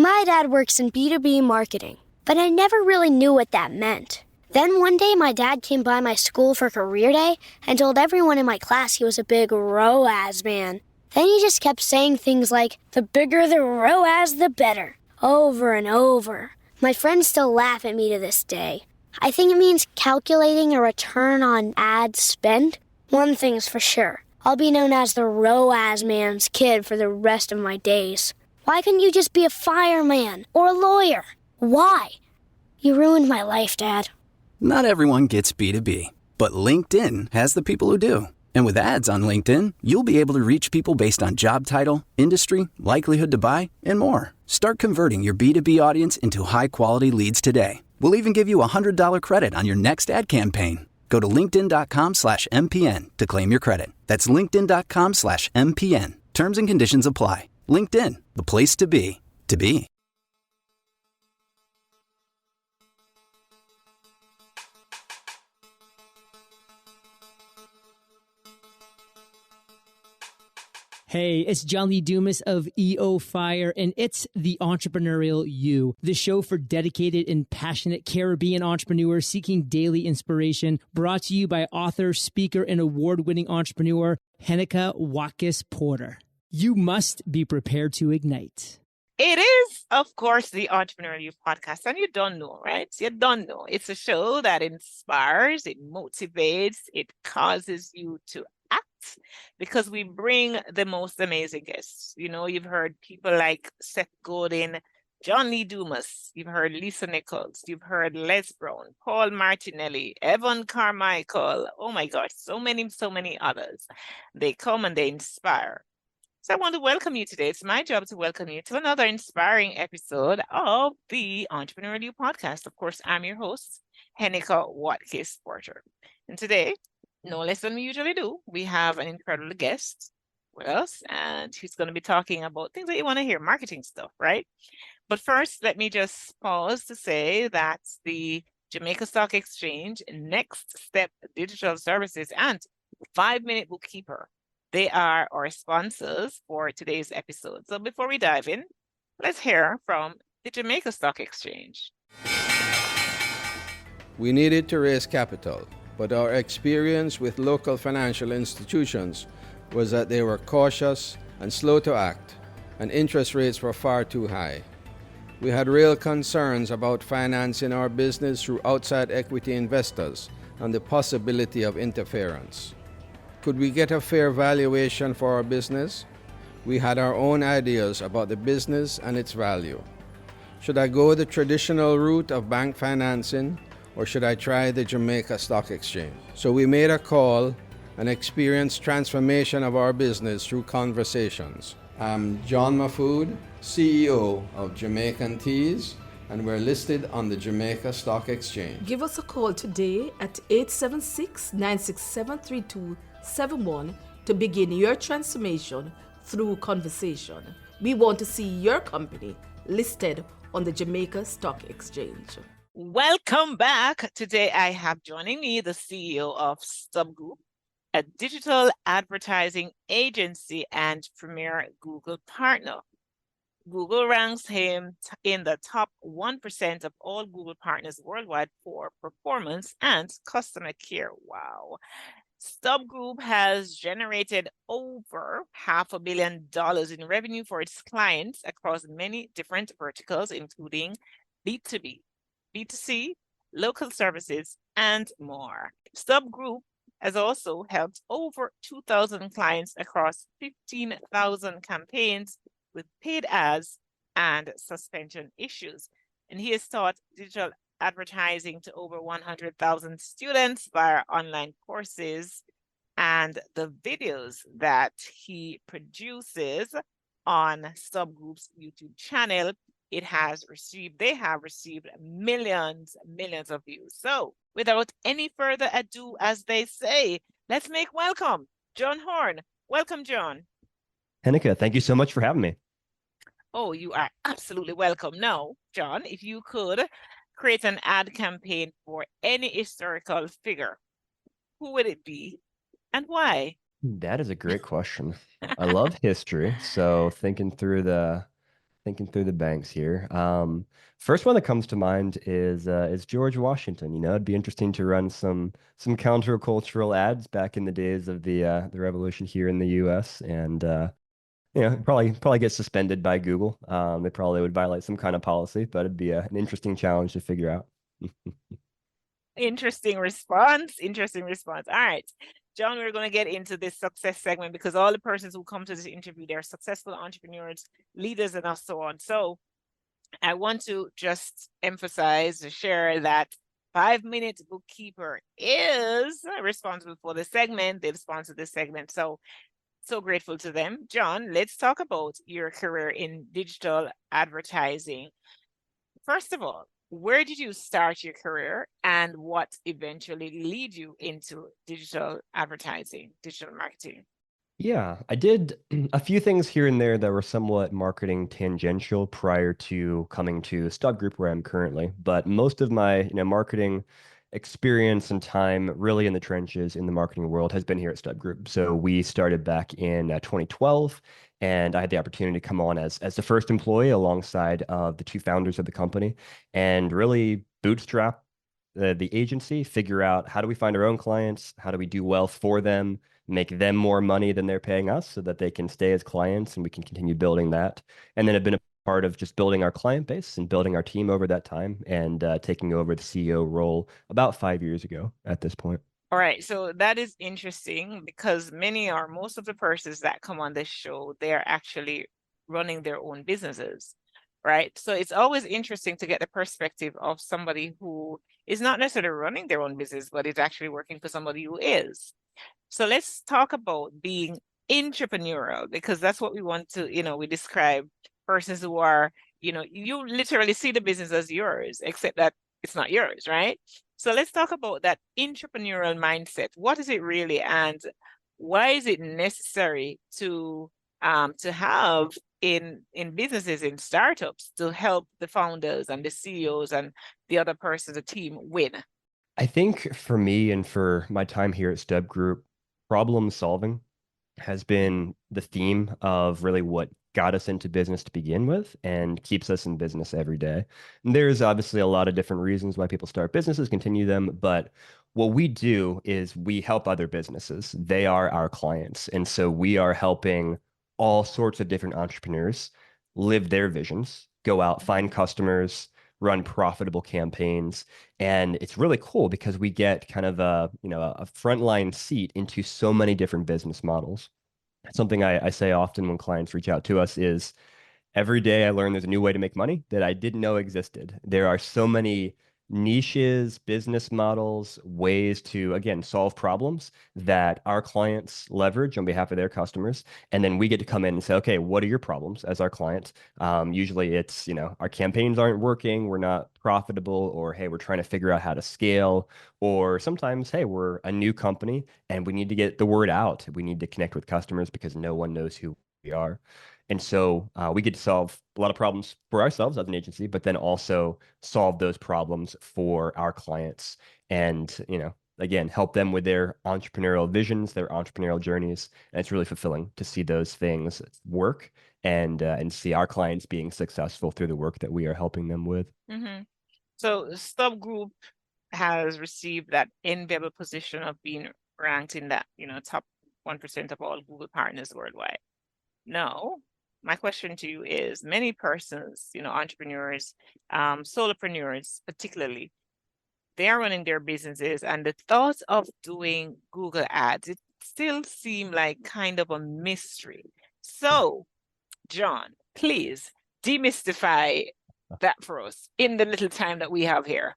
My dad works in B2B marketing, but I never really knew what that meant. Then one day my dad came by my school for career day and told everyone in my class he was a big ROAS man. Then he just kept saying things like, the bigger the ROAS, the better, over and over. My friends still laugh at me to this day. I think it means calculating a return on ad spend. One thing's for sure, I'll be known as the ROAS man's kid for the rest of my days. Why couldn't you just be a fireman or a lawyer? Why? You ruined my life, Dad. Not everyone gets B2B, but LinkedIn has the people who do. And with ads on LinkedIn, you'll be able to reach people based on job title, industry, likelihood to buy, and more. Start converting your B2B audience into high-quality leads today. We'll even give you a $100 credit on your next ad campaign. Go to linkedin.com/MPN to claim your credit. That's linkedin.com/MPN. Terms and conditions apply. LinkedIn, the place to be, to be. Hey, it's John Lee Dumas of EO Fire, and it's the Entrepreneurial You, the show for dedicated and passionate Caribbean entrepreneurs seeking daily inspiration, brought to you by author, speaker, and award-winning entrepreneur Heneka Watkis-Porter. You must be prepared to ignite. It is, of course, the Entrepreneurial You podcast, and you don't know, right? You don't know. It's a show that inspires, it motivates, it causes you to act, because we bring the most amazing guests. You know, you've heard people like Seth Godin, John Lee Dumas, you've heard Lisa Nichols, you've heard Les Brown, Paul Martinelli, Evan Carmichael. Oh my gosh, so many others. They come and they inspire. So I want to welcome you today. It's my job to welcome you to another inspiring episode of the Entrepreneurial You podcast. Of course, I'm your host, Heneka Watkis-Porter. And today, no less than we usually do, we have an incredible guest with us, and he's going to be talking about things that you want to hear, marketing stuff, right? But first, let me just pause to say that the Jamaica Stock Exchange, Next Step Digital Services, and 5-Minute Bookkeeper, they are our sponsors for today's episode. So before we dive in, let's hear from the Jamaica Stock Exchange. We needed to raise capital, but our experience with local financial institutions was that they were cautious and slow to act, and interest rates were far too high. We had real concerns about financing our business through outside equity investors and the possibility of interference. Could we get a fair valuation for our business? We had our own ideas about the business and its value. Should I go the traditional route of bank financing, or should I try the Jamaica Stock Exchange? So we made a call and experienced transformation of our business through conversations. I'm John Mafood, CEO of Jamaican Teas, and we're listed on the Jamaica Stock Exchange. Give us a call today at 876-967-3271 to begin your transformation through conversation. We want to see your company listed on the Jamaica Stock Exchange. Welcome back. Today I have joining me the CEO of StubGroup, a digital advertising agency and premier Google partner. Google ranks him in the top 1% of all Google partners worldwide for performance and customer care. Wow. StubGroup has generated over $500 million in revenue for its clients across many different verticals, including B2B, B2C, local services, and more. StubGroup has also helped over 2,000 clients across 15,000 campaigns with paid ads and suspension issues. And he has taught digital advertising to over 100,000 students via online courses, and the videos that he produces on StubGroup's YouTube channel, they have received millions of views. So without any further ado, as they say, let's make welcome John Horn. Welcome, John. Heneka, thank you so much for having me. Oh, you are absolutely welcome. Now, John, if you could create an ad campaign for any historical figure, who would it be and why? That is a great question. I love history. So thinking through the Thinking through the banks here. First one that comes to mind is George Washington. It'd be interesting to run some countercultural ads back in the days of the revolution here in the U.S. and probably get suspended by Google. They probably would violate some kind of policy, but it'd be an interesting challenge to figure out. Interesting response. Interesting response. All right. John, we're going to get into this success segment because all the persons who come to this interview, they're successful entrepreneurs, leaders, and so on. So I want to just emphasize, share that 5-Minute Bookkeeper is responsible for the segment. They've sponsored this segment. So grateful to them. John, let's talk about your career in digital advertising. First of all, where did you start your career and what eventually lead you into digital advertising, digital marketing? Yeah, I did a few things here and there that were somewhat marketing tangential prior to coming to StubGroup where I'm currently. But most of my, marketing experience and time really in the trenches in the marketing world has been here at StubGroup. So we started back in 2012, and I had the opportunity to come on as the first employee alongside of the two founders of the company and really bootstrap the agency, figure out how do we find our own clients, how do we do well for them, make them more money than they're paying us so that they can stay as clients and we can continue building that. And then I've been a part of just building our client base and building our team over that time and taking over the CEO role about 5 years ago at this point. All right, so that is interesting because most of the persons that come on this show, they're actually running their own businesses, right? So it's always interesting to get the perspective of somebody who is not necessarily running their own business, but is actually working for somebody who is. So let's talk about being entrepreneurial because that's what we want to, we describe persons who are, you literally see the business as yours, except that it's not yours, right? So let's talk about that entrepreneurial mindset. What is it really, and why is it necessary to have in businesses, in startups, to help the founders and the CEOs and the other persons, the team win? I think for me and for my time here at StubGroup, problem solving has been the theme of really what got us into business to begin with and keeps us in business every day. And there's obviously a lot of different reasons why people start businesses, continue them, but what we do is we help other businesses. They are our clients. And so we are helping all sorts of different entrepreneurs live their visions, go out, find customers, run profitable campaigns. And it's really cool because we get kind of a frontline seat into so many different business models. Something I say often when clients reach out to us is every day I learn there's a new way to make money that I didn't know existed. There are so many niches, business models, ways to, again, solve problems that our clients leverage on behalf of their customers. And then we get to come in and say, okay, what are your problems as our clients? Usually it's, our campaigns aren't working, we're not profitable, or hey, we're trying to figure out how to scale. Or sometimes, hey, we're a new company and we need to get the word out. We need to connect with customers because no one knows who we are. And so we get to solve a lot of problems for ourselves as an agency, but then also solve those problems for our clients and, again, help them with their entrepreneurial visions, their entrepreneurial journeys. And it's really fulfilling to see those things work and see our clients being successful through the work that we are helping them with. Mm-hmm. So StubGroup has received that enviable position of being ranked in that, top 1% of all Google partners worldwide. Now, my question to you is many persons, entrepreneurs, solopreneurs particularly, they are running their businesses and the thought of doing Google ads, it still seems like kind of a mystery. So, John, please demystify that for us in the little time that we have here.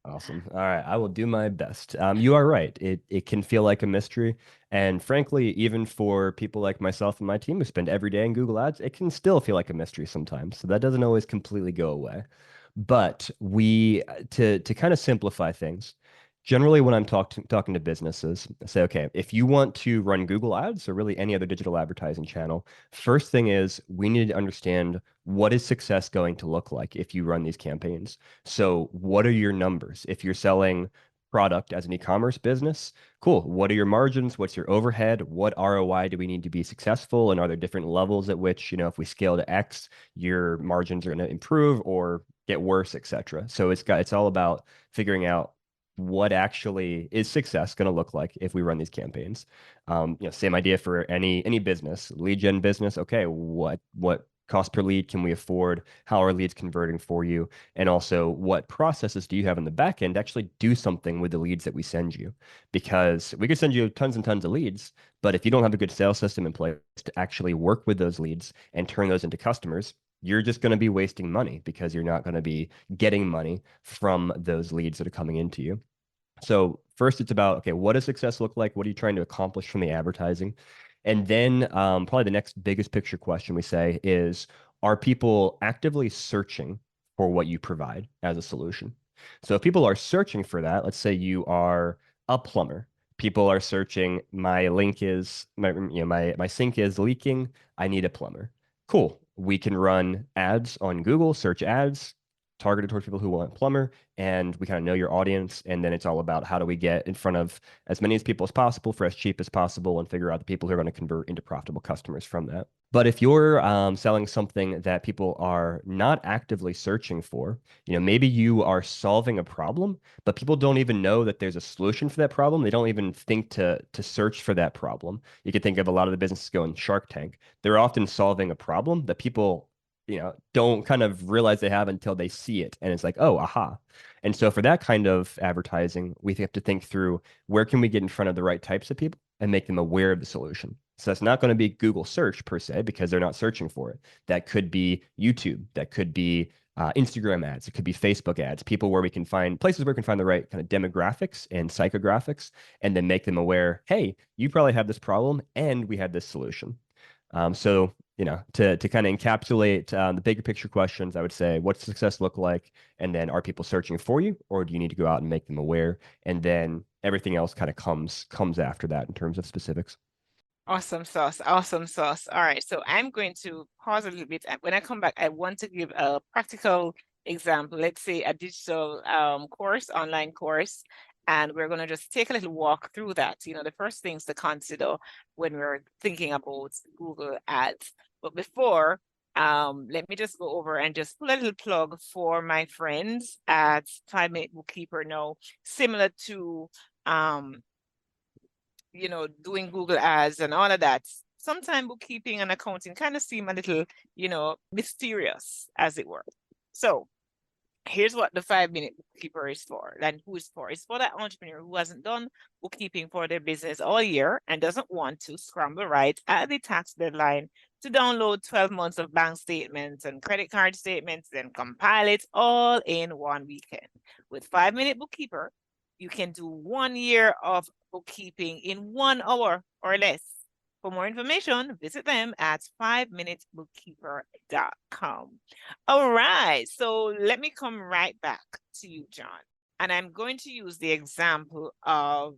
Awesome. All right. I will do my best. You are right. It can feel like a mystery. And frankly, even for people like myself and my team who spend every day in Google Ads, it can still feel like a mystery sometimes. So that doesn't always completely go away. But to kind of simplify things, generally when I'm talking to businesses, I say, okay, if you want to run Google Ads or really any other digital advertising channel, first thing is we need to understand what is success going to look like if you run these campaigns. So what are your numbers? If you're selling product as an e-commerce business. Cool. What are your margins? What's your overhead? What ROI do we need to be successful? And are there different levels at which, if we scale to X, your margins are going to improve or get worse, etc. So it's all about figuring out what actually is success going to look like if we run these campaigns. Same idea for any business, lead gen business. Okay, what cost per lead can we afford? How are leads converting for you? And also, what processes do you have in the back end to actually do something with the leads that we send you? Because we could send you tons and tons of leads, but if you don't have a good sales system in place to actually work with those leads and turn those into customers, you're just going to be wasting money because you're not going to be getting money from those leads that are coming into you. So first, it's about, okay, what does success look like? What are you trying to accomplish from the advertising? And then probably the next biggest picture question we say is, are people actively searching for what you provide as a solution? So if people are searching for that, let's say you are a plumber. People are searching, my link is, my sink is leaking. I need a plumber. Cool. We can run ads on Google, search ads, targeted towards people who want a plumber, and we kind of know your audience, and then it's all about how do we get in front of as many people as possible for as cheap as possible and figure out the people who are going to convert into profitable customers from that. But if you're selling something that people are not actively searching for, maybe you are solving a problem, but people don't even know that there's a solution for that problem. They don't even think to search for that problem. You could think of a lot of the businesses going Shark Tank. They're often solving a problem that people don't kind of realize they have until they see it. And it's like, oh, aha. And so for that kind of advertising, we have to think through where can we get in front of the right types of people and make them aware of the solution. So that's not going to be Google search per se, because they're not searching for it. That could be YouTube. That could be Instagram ads. It could be Facebook ads, people where we can find places where we can find the right kind of demographics and psychographics, and then make them aware, hey, you probably have this problem and we have this solution. So, to kind of encapsulate the bigger picture questions, I would say, what's success look like? And then are people searching for you, or do you need to go out and make them aware? And then everything else kind of comes after that in terms of specifics. Awesome sauce. Awesome sauce. All right. So I'm going to pause a little bit. When I come back, I want to give a practical example. Let's say a digital course, online course. And we're going to just take a little walk through that. The first things to consider when we're thinking about Google Ads. But before, let me just go over and just put a little plug for my friends at 5 Minute Bookkeeper now, similar to doing Google Ads and all of that. Sometimes bookkeeping and accounting kind of seem a little, mysterious, as it were. So here's what the 5 Minute Bookkeeper is for, and who is for. It's for that entrepreneur who hasn't done bookkeeping for their business all year and doesn't want to scramble right at the tax deadline to download 12 months of bank statements and credit card statements, then compile it all in one weekend. With 5 Minute Bookkeeper, you can do 1 year of bookkeeping in 1 hour or less. For more information, visit them at 5minutebookkeeper.com. All right, so let me come right back to you, John. And I'm going to use the example of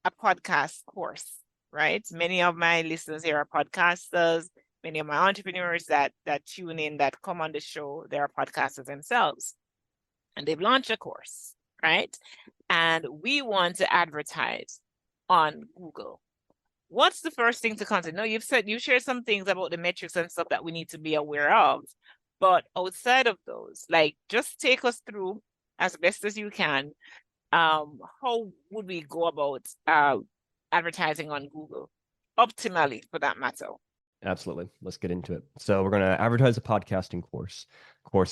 a podcast course, right? Many of my listeners here are podcasters. Many of my entrepreneurs that tune in, that come on the show, they are podcasters themselves. And they've launched a course, right? And we want to advertise on Google. What's the first thing to consider? No, you've shared some things about the metrics and stuff that we need to be aware of. But outside of those, just take us through as best as you can. How would we go about advertising on Google optimally, for that matter? Absolutely. Let's get into it. So we're going to advertise a podcasting course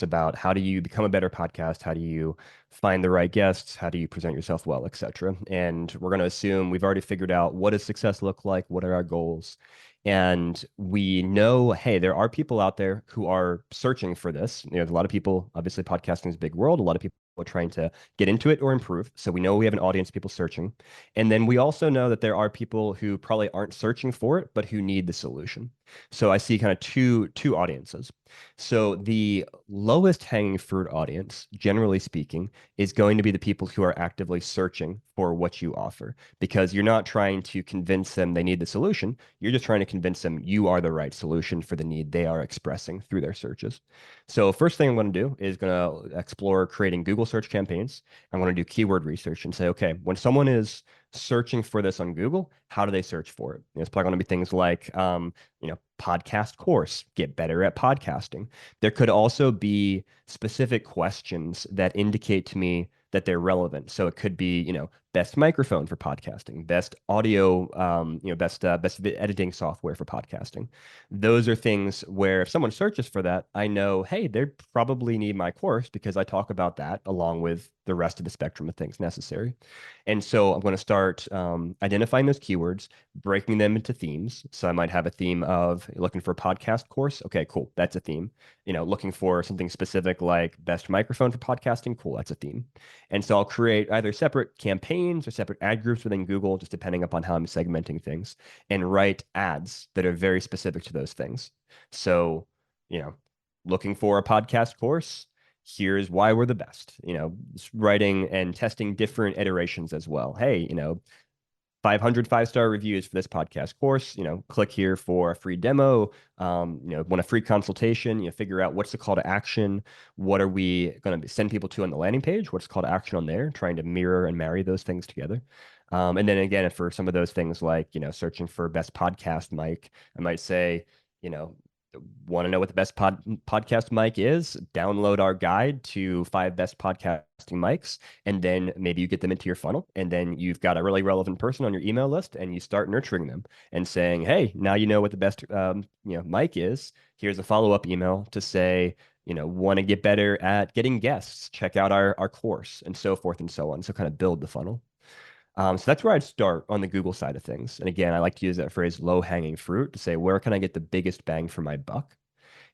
about how do you become a better podcast? How do you find the right guests? How do you present yourself well, etc. And we're going to assume we've already figured out what does success look like? What are our goals? And we know, hey, there are people out there who are searching for this. There's a lot of people, obviously podcasting is a big world. A lot of people are trying to get into it or improve. So we know we have an audience of people searching. And then we also know that there are people who probably aren't searching for it, but who need the solution. So I see kind of two audiences. So the lowest hanging fruit audience, generally speaking, is going to be the people who are actively searching for what you offer, because you're not trying to convince them they need the solution. You're just trying to convince them you are the right solution for the need they are expressing through their searches. So first thing I'm going to do is going to explore creating Google search campaigns. I'm going to do keyword research and say, okay, when someone is searching for this on Google, how do they search for it? It's probably going to be things like, podcast course, get better at podcasting. There could also be specific questions that indicate to me that they're relevant. So it could be, best microphone for podcasting, best audio, best editing software for podcasting. Those are things where if someone searches for that, I know, hey, they probably need my course because I talk about that along with the rest of the spectrum of things necessary. And so I'm going to start identifying those keywords, breaking them into themes. So I might have a theme of looking for a podcast course. Okay, cool. That's a theme. Looking for something specific like best microphone for podcasting. Cool. That's a theme. And so I'll create either separate campaigns or separate ad groups within Google, just depending upon how I'm segmenting things, and write ads that are very specific to those things. So, looking for a podcast course, here's why we're the best, writing and testing different iterations as well. Hey, 500 five-star reviews for this podcast course, click here for a free demo, want a free consultation, figure out what's the call to action, what are we going to send people to on the landing page, what's the call to action on there, trying to mirror and marry those things together. And then again, for some of those things like, searching for best podcast mic, I might say, want to know what the best podcast mic is, download our guide to 5 best podcasting mics, and then maybe you get them into your funnel, and then you've got a really relevant person on your email list, and you start nurturing them and saying, hey, now you know what the best mic is. Here's a follow-up email to say, want to get better at getting guests, check out our course, and so forth and so on. So kind of build the funnel. So that's where I'd start on the Google side of things. And again, I like to use that phrase low-hanging fruit to say, where can I get the biggest bang for my buck?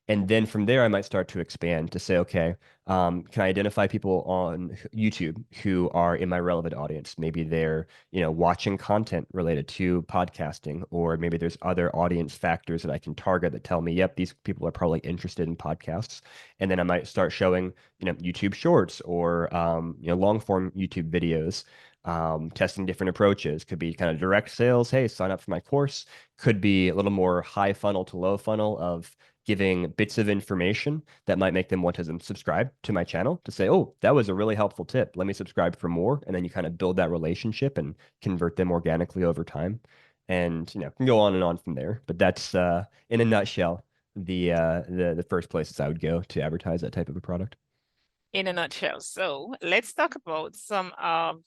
And then from there, I might start to expand to say, okay, can I identify people on YouTube who are in my relevant audience? Maybe they're, watching content related to podcasting, or maybe there's other audience factors that I can target that tell me, yep, these people are probably interested in podcasts. And then I might start showing, YouTube shorts or, long form YouTube videos. Testing different approaches. Could be kind of direct sales. Hey, sign up for my course. Could be a little more high funnel to low funnel of giving bits of information that might make them want to subscribe to my channel to say, oh, that was a really helpful tip. Let me subscribe for more. And then you kind of build that relationship and convert them organically over time. And, can go on and on from there. But that's, in a nutshell, the first places I would go to advertise that type of a product. In a nutshell. So let's talk about some of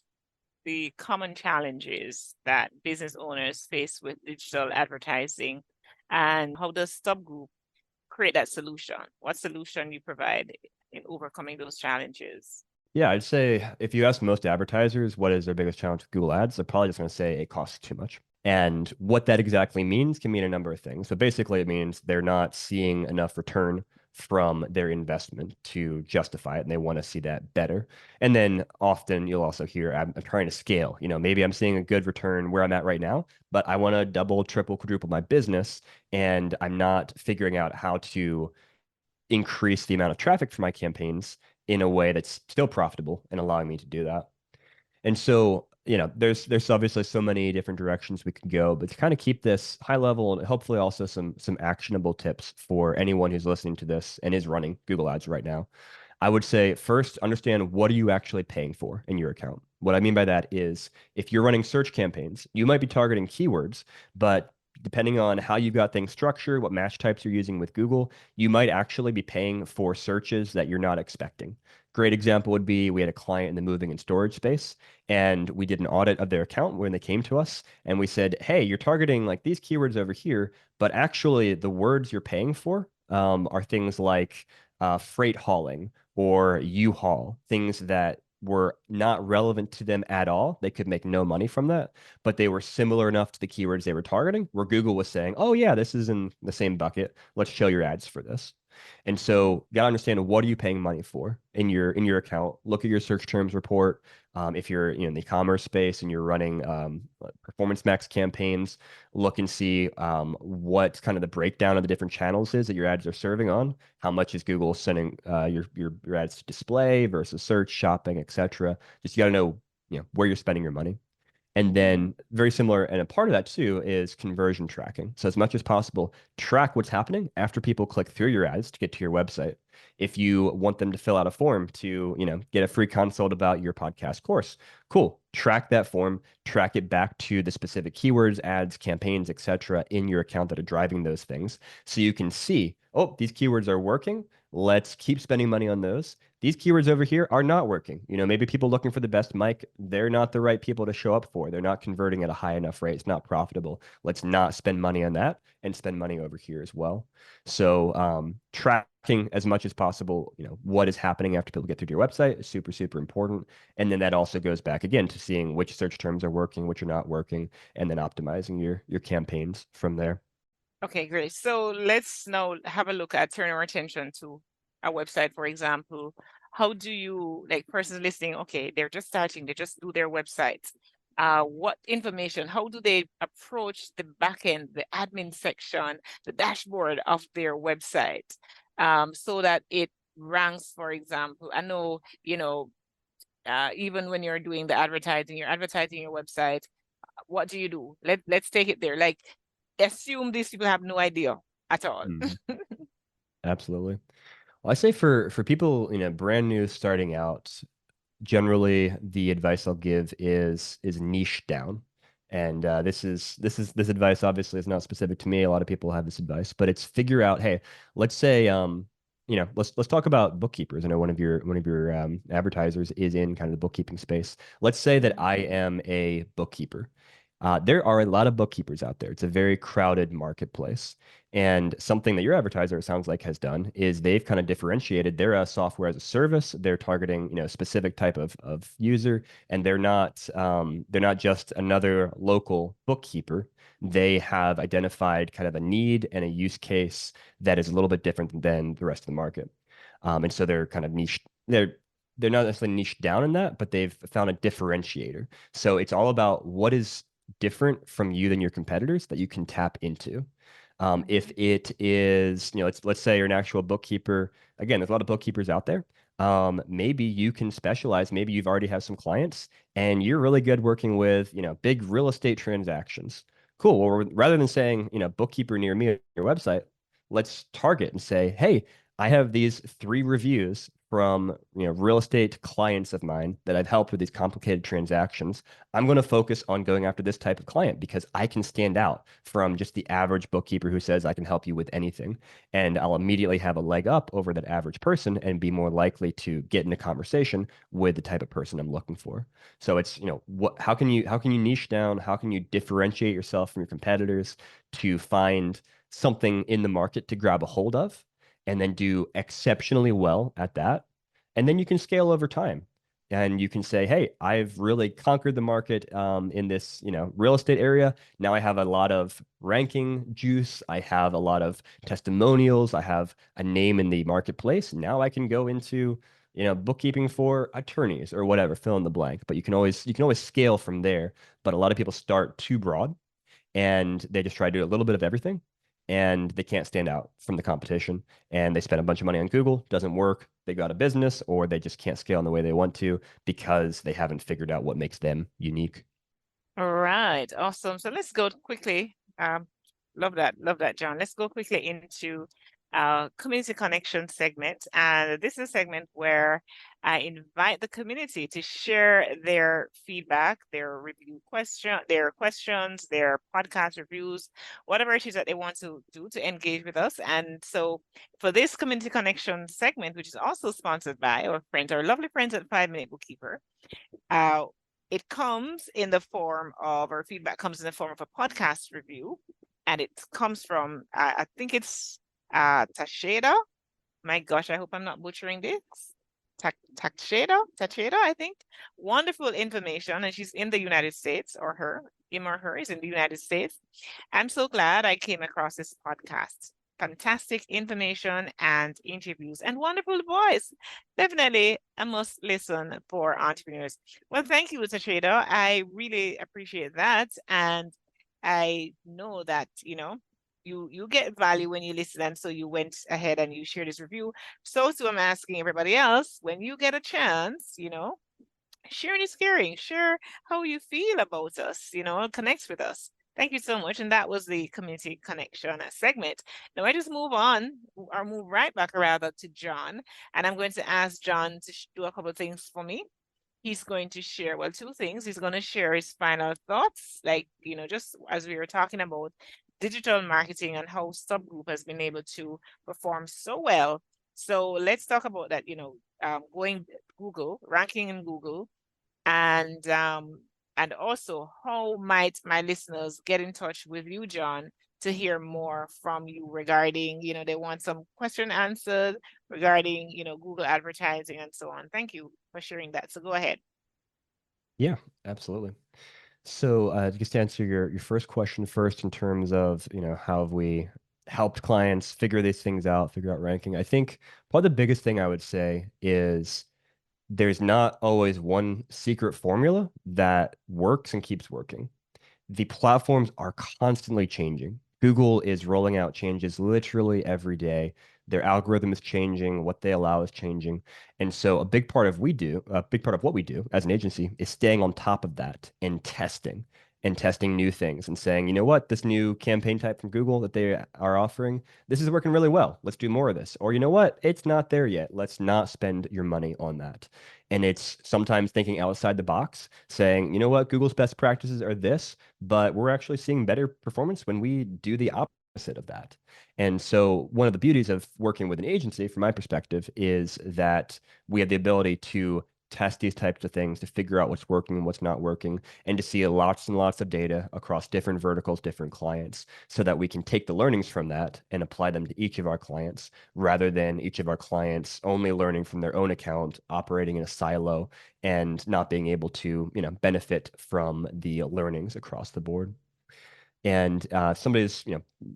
the common challenges that business owners face with digital advertising, and how does StubGroup create that solution? What solution you provide in overcoming those challenges? Yeah, I'd say if you ask most advertisers what is their biggest challenge with Google Ads, they're probably just going to say it costs too much. And what that exactly means can mean a number of things. So basically, it means they're not seeing enough return from their investment to justify it, and they want to see that better. And then often you'll also hear, I'm trying to scale. Maybe I'm seeing a good return where I'm at right now, but I want to double, triple, quadruple my business, and I'm not figuring out how to increase the amount of traffic for my campaigns in a way that's still profitable and allowing me to do that. And so, there's obviously so many different directions we can go, but to kind of keep this high level and hopefully also some actionable tips for anyone who's listening to this and is running Google Ads right now, I would say first, understand what are you actually paying for in your account. What I mean by that is if you're running search campaigns, you might be targeting keywords, but depending on how you've got things structured, what match types you're using with Google, you might actually be paying for searches that you're not expecting. Great example would be we had a client in the moving and storage space, and we did an audit of their account when they came to us, and we said, hey, you're targeting like these keywords over here, but actually the words you're paying for are things like freight hauling or U-Haul, things that were not relevant to them at all. They could make no money from that, but they were similar enough to the keywords they were targeting where Google was saying, oh yeah, this is in the same bucket. Let's show your ads for this. And so you got to understand, what are you paying money for in your account? Look at your search terms report. If you're in the e-commerce space and you're running performance max campaigns, look and see what kind of the breakdown of the different channels is that your ads are serving on. How much is Google sending your ads to display versus search, shopping, etc. Just you got to know where you're spending your money. And then very similar, and a part of that too is conversion tracking. So as much as possible, track what's happening after people click through your ads to get to your website. If you want them to fill out a form to, get a free consult about your podcast course, cool. Track that form, track it back to the specific keywords, ads, campaigns, etc. in your account that are driving those things. So you can see, oh, these keywords are working. Let's keep spending money on those. These keywords over here are not working. Maybe people looking for the best mic, they're not the right people to show up for. They're not converting at a high enough rate. It's not profitable. Let's not spend money on that and spend money over here as well. So tracking as much as possible, what is happening after people get through to your website is super, super important. And then that also goes back again to seeing which search terms are working, which are not working, and then optimizing your campaigns from there. Okay, great. So let's now have a look at turning our attention to a website, for example. How do you, like persons listening, okay, they're just starting, they just do their websites. What information, how do they approach the back end, the admin section, the dashboard of their website, so that it ranks, for example? I know, even when you're doing the advertising, you're advertising your website, what do you do? Let's take it there. Like, assume these people have no idea at all. Absolutely. Well, I say for people, brand new starting out, generally the advice I'll give is niche down. And this advice obviously is not specific to me. A lot of people have this advice, but it's figure out, hey, let's say let's talk about bookkeepers. I know one of your advertisers is in kind of the bookkeeping space. Let's say that I am a bookkeeper. There are a lot of bookkeepers out there. It's a very crowded marketplace. And something that your advertiser, it sounds like, has done is they've kind of differentiated. They're a software as a service. They're targeting, a specific type of user, and they're not just another local bookkeeper. They have identified kind of a need and a use case that is a little bit different than the rest of the market. And so they're kind of niche. They're not necessarily niche down in that, but they've found a differentiator. So it's all about what is different from you than your competitors that you can tap into. If it is, let's say you're an actual bookkeeper. Again, there's a lot of bookkeepers out there. Maybe you can specialize. Maybe you've already have some clients and you're really good working with, big real estate transactions. Cool. Well, rather than saying, bookkeeper near me on your website, let's target and say, hey, I have these 3 reviews from real estate clients of mine that I've helped with these complicated transactions. I'm going to focus on going after this type of client because I can stand out from just the average bookkeeper who says I can help you with anything. And I'll immediately have a leg up over that average person and be more likely to get in a conversation with the type of person I'm looking for. So it's, how can you niche down? How can you differentiate yourself from your competitors to find something in the market to grab a hold of? And then do exceptionally well at that. And then you can scale over time. And you can say, hey, I've really conquered the market in this, real estate area. Now I have a lot of ranking juice. I have a lot of testimonials. I have a name in the marketplace. Now I can go into, bookkeeping for attorneys or whatever, fill in the blank. But you can always scale from there. But a lot of people start too broad and they just try to do a little bit of everything. And they can't stand out from the competition. And they spend a bunch of money on Google, doesn't work. They go out of business, or they just can't scale in the way they want to because they haven't figured out what makes them unique. All right, awesome. So let's go quickly. Love that, John. Let's go quickly into community connection segment. And this is a segment where I invite the community to share their feedback, their questions, their podcast reviews, whatever it is that they want to do to engage with us. And so for this community connection segment, which is also sponsored by our lovely friends at 5-Minute Bookkeeper, it comes in the form of, or feedback comes in the form of a podcast review. And it comes from, I think it's Tachiada. My gosh, I hope I'm not butchering this. Tachiada, I think. Wonderful information. And she's in the United States, or him or her is in the United States. I'm so glad I came across this podcast. Fantastic information and interviews and wonderful voice. Definitely a must listen for entrepreneurs. Well, thank you, Tachiada. I really appreciate that. And I know that, you get value when you listen, and so you went ahead and you shared this review. So I'm asking everybody else, when you get a chance, Sharing is caring. Share how you feel about us, connect with us. Thank you so much. And that was the community connection segment. Now I just move on, or move right back rather, to John. And I'm going to ask John to do a couple of things for me. He's going to share, well, two things. He's going to share his final thoughts, like, just as we were talking about digital marketing and how StubGroup has been able to perform so well. So let's talk about that, going Google, ranking in Google, and also how might my listeners get in touch with you, John, to hear more from you regarding, they want some question answered regarding, Google advertising and so on. Thank you for sharing that. So go ahead. Yeah, absolutely. So just to answer your first question first, in terms of, how have we helped clients figure these things out, figure out ranking, I think probably the biggest thing I would say is there's not always one secret formula that works and keeps working. The platforms are constantly changing. Google is rolling out changes literally every day. Their algorithm is changing, what they allow is changing. And so a big part of what we do as an agency is staying on top of that and testing new things and saying, you know what, this new campaign type from Google that they are offering, this is working really well. Let's do more of this. Or you know what, it's not there yet. Let's not spend your money on that. And it's sometimes thinking outside the box, saying, you know what, Google's best practices are this, but we're actually seeing better performance when we do the opposite of that. And so one of the beauties of working with an agency, from my perspective, is that we have the ability to test these types of things to figure out what's working and what's not working, and to see lots and lots of data across different verticals, different clients, so that we can take the learnings from that and apply them to each of our clients, rather than each of our clients only learning from their own account, operating in a silo, and not being able to, benefit from the learnings across the board. And somebody's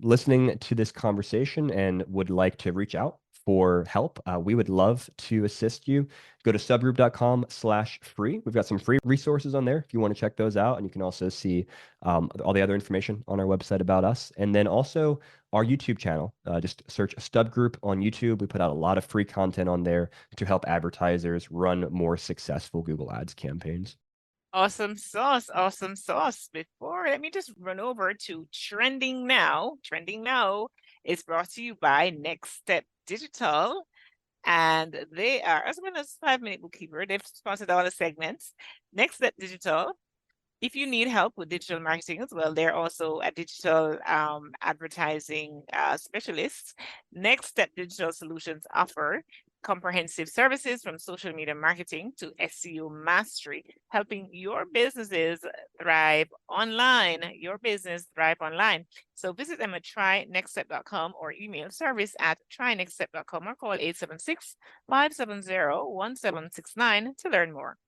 listening to this conversation and would like to reach out for help, we would love to assist you. Go to stubgroup.com/free. We've got some free resources on there if you want to check those out. And you can also see all the other information on our website about us. And then also our YouTube channel. Just search StubGroup on YouTube. We put out a lot of free content on there to help advertisers run more successful Google Ads campaigns. Awesome sauce, awesome sauce. Before, let me just run over to Trending Now. Trending Now is brought to you by Next Step Digital. And they are, as well as 5 Minute Bookkeeper, they've sponsored all the segments. Next Step Digital, if you need help with digital marketing as well, they're also a digital advertising specialist. Next Step Digital Solutions offer comprehensive services from social media marketing to SEO mastery, helping your businesses thrive online. Your business thrive online. So visit them at trynextstep.com or email service@trynextstep.com or call 876-570-1769 to learn more.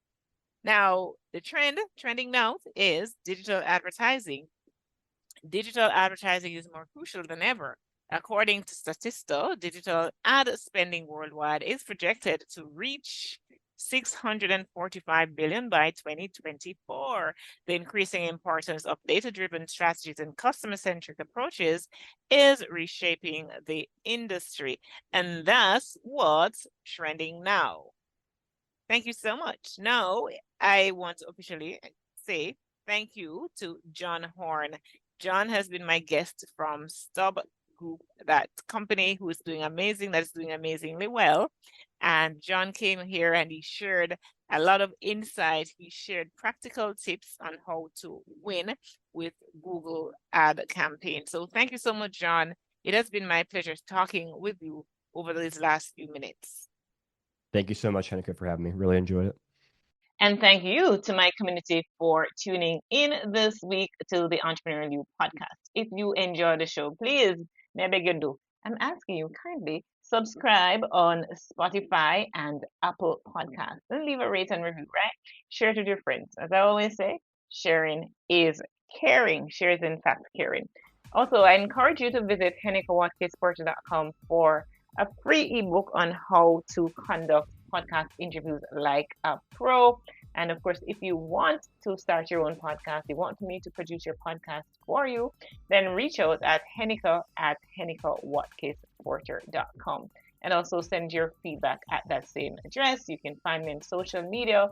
Now, the trending now is digital advertising. Digital advertising is more crucial than ever. According to Statista, digital ad spending worldwide is projected to reach $645 billion by 2024. The increasing importance of data-driven strategies and customer-centric approaches is reshaping the industry. And that's what's trending now. Thank you so much. Now, I want to officially say thank you to John Horn. John has been my guest from StubGroup, that company who is doing amazing, that is doing amazingly well. And John came here and he shared a lot of insight. He shared practical tips on how to win with Google ad campaign. So thank you so much, John. It has been my pleasure talking with you over these last few minutes. Thank you so much, Heneka, for having me. Really enjoyed it. And thank you to my community for tuning in this week to the Entrepreneurial You podcast. If you enjoy the show, please, may I beg you do, I'm asking you kindly subscribe on Spotify and Apple Podcasts and leave a rate and review, right? Share it with your friends. As I always say, sharing is caring. Share is in fact caring. Also, I encourage you to visit HenekaWatkis-Porter.com for a free ebook on how to conduct podcast interviews like a pro. And of course, if you want to start your own podcast, you want me to produce your podcast for you, then reach out at Heneka at HenekaWatkis-Porter.com. And also send your feedback at that same address. You can find me on social media,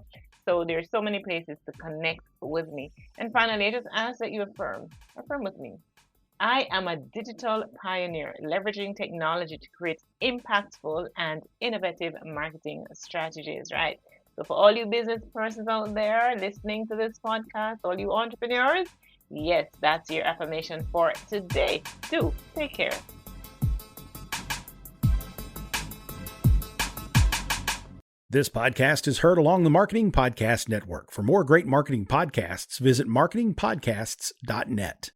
So there's so many places to connect with me. And finally, I just ask that you affirm with me. I am a digital pioneer, leveraging technology to create impactful and innovative marketing strategies, right? So for all you business persons out there listening to this podcast, all you entrepreneurs, yes, that's your affirmation for today. Do take care. This podcast is heard along the Marketing Podcast Network. For more great marketing podcasts, visit marketingpodcasts.net.